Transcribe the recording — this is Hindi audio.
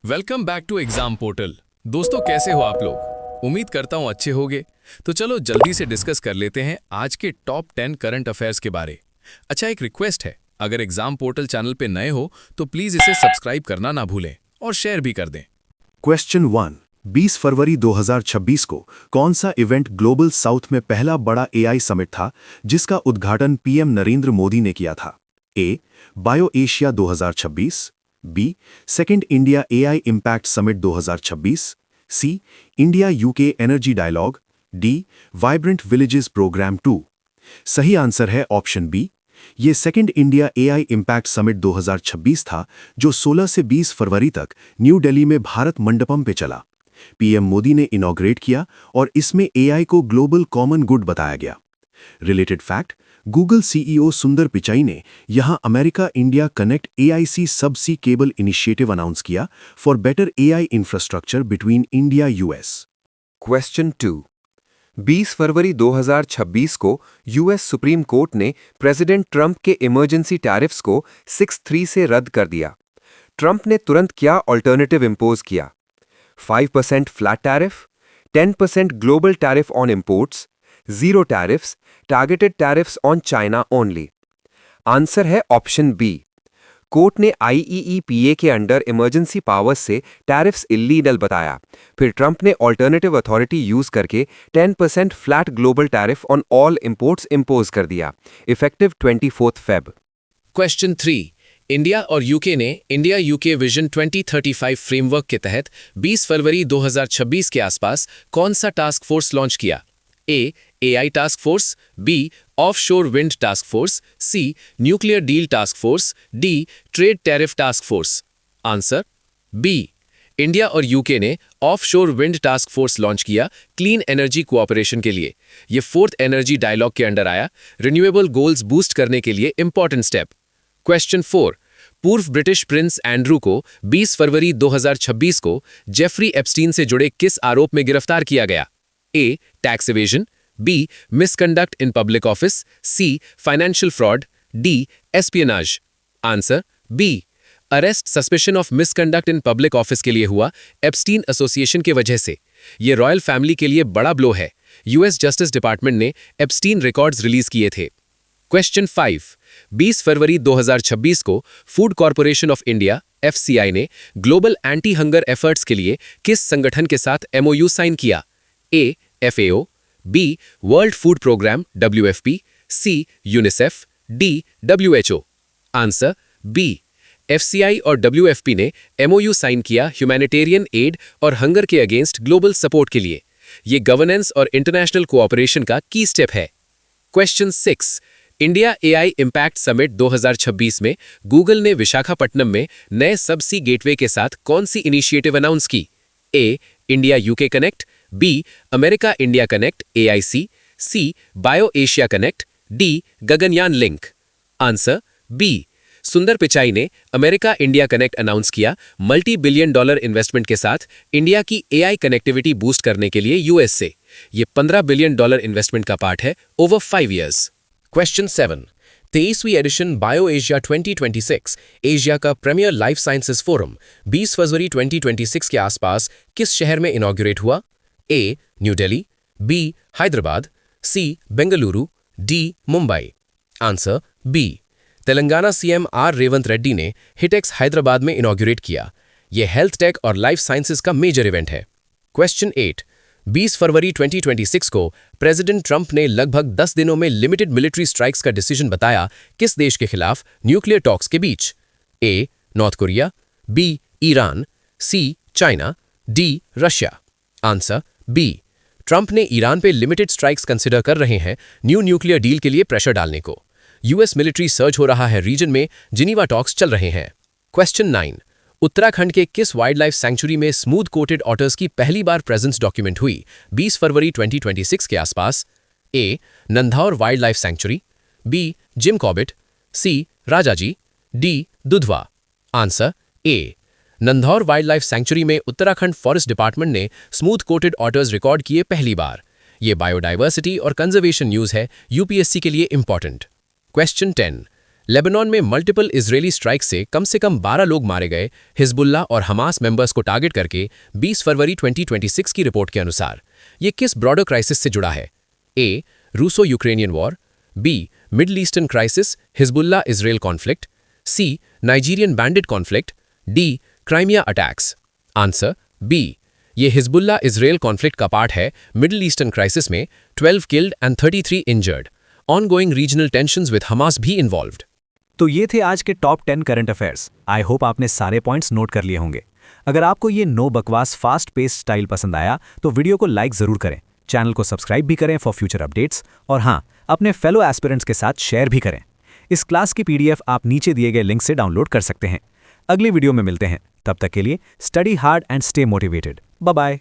Welcome back to exam portal. दोस्तों कैसे हो आप लोग? उम्मीद करता हूँ अच्छे होगे। तो चलो जल्दी से डिस्कस कर लेते हैं आज के टॉप 10 करंट अफेयर्स के बारे। अच्छा, एक रिक्वेस्ट है, अगर एग्जाम पोर्टल चैनल पे नए हो तो प्लीज इसे सब्सक्राइब करना ना भूलें और शेयर भी कर दें। क्वेश्चन 1। 20 फरवरी 2026 को कौन सा इवेंट ग्लोबल साउथ में पहला बड़ा एआई समिट था जिसका उद्घाटन पीएम नरेंद्र मोदी ने किया था? A. Bio Asia 2026, B. Second India AI impact summit 2026, C. India UK energy dialogue, D. Vibrant villages programme 2। सही आंसर है ऑप्शन बी। ये second India AI impact summit 2026 था जो 16 से 20 फरवरी तक न्यू दिल्ली में भारत मंडपम पे चला। पीएम मोदी ने इनॉग्रेट किया और इसमें एआई को ग्लोबल कॉमन गुड बताया गया। रिलेटेड फैक्ट, गूगल सीईओ सुंदर पिचाई ने यहां अमेरिका इंडिया कनेक्ट एआईसी सब सी केबल इनिशिएटिव अनाउंस किया for better AI infrastructure between India US. Question 2। 20 फरवरी 2026 को यूएस सुप्रीम कोर्ट ने प्रेसिडेंट ट्रंप के इमरजेंसी टैरिफ्स को 6-3 से रद्द कर दिया। ट्रंप ने तुरंत क्या अल्टरनेटिव इंपोज किया? 5% flat tariff, 10% global tariff on imports, zero tariffs, targeted tariffs on China only. Answer है ऑप्शन बी। कोर्ट ने आईईईपीए के अंडर इमरजेंसी पावर्स से टैरिफ्स इल्लीगल बताया। फिर ट्रंप ने अल्टरनेटिव अथॉरिटी यूज करके 10% flat global tariff on all imports impose कर दिया, इफेक्टिव 24 फेब। क्वेश्चन 3। इंडिया और यूके ने इंडिया यूके विजन 2035 फ्रेमवर्क के तहत 20 फरवरी 2026 के आसपास कौन सा टास्क फोर्स लॉन्च किया? A. AI task force, B. Offshore wind task force, C. Nuclear deal task force, D. Trade tariff task force. Answer B. India और यूके ने offshore wind task force launch किया क्लीन एनर्जी कोऑपरेशन के लिए। ये फोर्थ एनर्जी डायलॉग के अंडर आया, रिन्यूएबल गोल्स बूस्ट करने के लिए इंपॉर्टेंट स्टेप। क्वेश्चन 4। पूर्व ब्रिटिश प्रिंस एंड्रू को 20 फरवरी 2026 को जेफरी एप्स्टीन से जुड़े किस आरोप में गिरफ्तार किया गया? A. Tax evasion, B. Misconduct in public office, C. Financial fraud, D. Espionage. Answer B. Arrest suspension of misconduct in public office के लिए हुआ एप्स्टीन एसोसिएशन के वजह से। यह रॉयल फैमिली के लिए बड़ा ब्लो है। यूएस जस्टिस डिपार्टमेंट ने एप्स्टीन रिकॉर्ड्स रिलीज किए थे। क्वेश्चन 5। 20 फरवरी 2026 को food corporation of India FCI ने ग्लोबल एंटी हंगर एफर्ट्स के लिए किस संगठन के साथ एमओयू साइन किया? A. FAO, B. World food programme WFP, C. UNICEF, D. WHO. Answer B. FCI और डब्ल्यूएफपी ने एमओयू साइन किया ह्यूमैनिटेरियन एड और हंगर के अगेंस्ट ग्लोबल सपोर्ट के लिए। ये गवर्नेंस और इंटरनेशनल कोऑपरेशन का की स्टेप है। Question 6। India AI impact summit 2026 में गूगल ने विशाखापट्टनम में नए सबसी गेटवे के साथ कौन सी इनिशिएटिव अनाउंस की? A. India UK connect, B. America India connect AIC, C. Bio Asia connect, D. Gaganyaan link. Answer B. Sundar Pichai ने अमेरिका इंडिया कनेक्ट अनाउंस किया मल्टी बिलियन डॉलर इन्वेस्टमेंट के साथ इंडिया की एआई कनेक्टिविटी बूस्ट करने के लिए यूएस से। ये 15 बिलियन डॉलर इन्वेस्टमेंट का पार्ट है ओवर 5 ईयर्स। क्वेश्चन 7। 23वीं एडिशन बायो एशिया 2026 एशिया का प्रीमियर लाइफ साइंसेज फोरम 20 फरवरी 2026 के आसपास किस शहर में इनॉग्रेट हुआ? A. New Delhi, B. Hyderabad, C. Bengaluru, D. Mumbai. Answer B. Telangana CM R Revanth Reddy ने हिटेक्स हैदराबाद में इनॉग्रेट किया। यह हेल्थ टेक और लाइफ साइंसेज का मेजर इवेंट है। क्वेश्चन 8। 20 फरवरी 2026 को प्रेसिडेंट ट्रंप ने लगभग 10 दिनों में लिमिटेड मिलिट्री स्ट्राइक्स का डिसीजन बताया किस देश के खिलाफ न्यूक्लियर टॉक्स के बीच? A. North Korea, B. Iran, C. China, D. Russia. Answer B. Trump ने ईरान पे लिमिटेड स्ट्राइक्स कंसिडर कर रहे हैं न्यू न्यूक्लियर डील के लिए प्रेशर डालने को। यूएस मिलिट्री सर्च हो रहा है रीजन में, जिनीवा टॉक्स चल रहे हैं। क्वेश्चन 9। उत्तराखंड के किस वाइल्ड लाइफ सैंक्चुरी में स्मूथ कोटेड ऑटर्स की पहली बार प्रेजेंस डॉक्यूमेंट हुई 20 फरवरी 2026 के आसपास? A. Nandhaur wildlife sanctuary, B. Jim Corbett, C. Rajaji, D. Dudhwa. Answer A. Nandhaur wildlife sanctuary में उत्तराखंड फॉरेस्ट डिपार्टमेंट ने स्मूथ कोटेड ऑटर्स रिकॉर्ड किए पहली बार। ये बायोडाइवर्सिटी और कंजर्वेशन न्यूज है, यूपीएससी के लिए इंपॉर्टेंट। क्वेश्चन 10। लेबनान में मल्टीपल इजरायली स्ट्राइक से कम 12 लोग मारे गए। हिजबुल्लाह और हमास मेंबर्स को टारगेट करके 20 फरवरी 2026 की रिपोर्ट के अनुसार ये किस ब्रॉडर क्राइसिस से जुड़ा है? A. Russo Ukrainian war, B. Middle Eastern crisis, Hezbollah Israel conflict, C. Nigerian bandit conflict, D. Crimea attacks. Answer B. ये हिजबुल्लाह इजराइल कॉन्फ्लिक्ट का पार्ट है। मिडल ईस्टर्न क्राइसिस में 12 killed and 33 injured. Ongoing regional tensions with Hamas भी इन्वॉल्व्ड। तो ये थे आज के top 10 current affairs. I hope आपने सारे पॉइंट्स नोट कर लिए होंगे। अगर आपको ये नो बकवास फास्ट पेस स्टाइल पसंद आया तो वीडियो को लाइक जरूर करें, चैनल को सब्सक्राइब भी करें फॉर फ्यूचर अपडेट्स, और हाँ, अपने फेलो एस्पिरेंट्स के साथ शेयर भी करें। इस क्लास की PDF आप नीचे दिए गए लिंक से डाउनलोड कर सकते हैं। अगली वीडियो में मिलते हैं, तब तक के लिए study hard and stay motivated. Bye bye.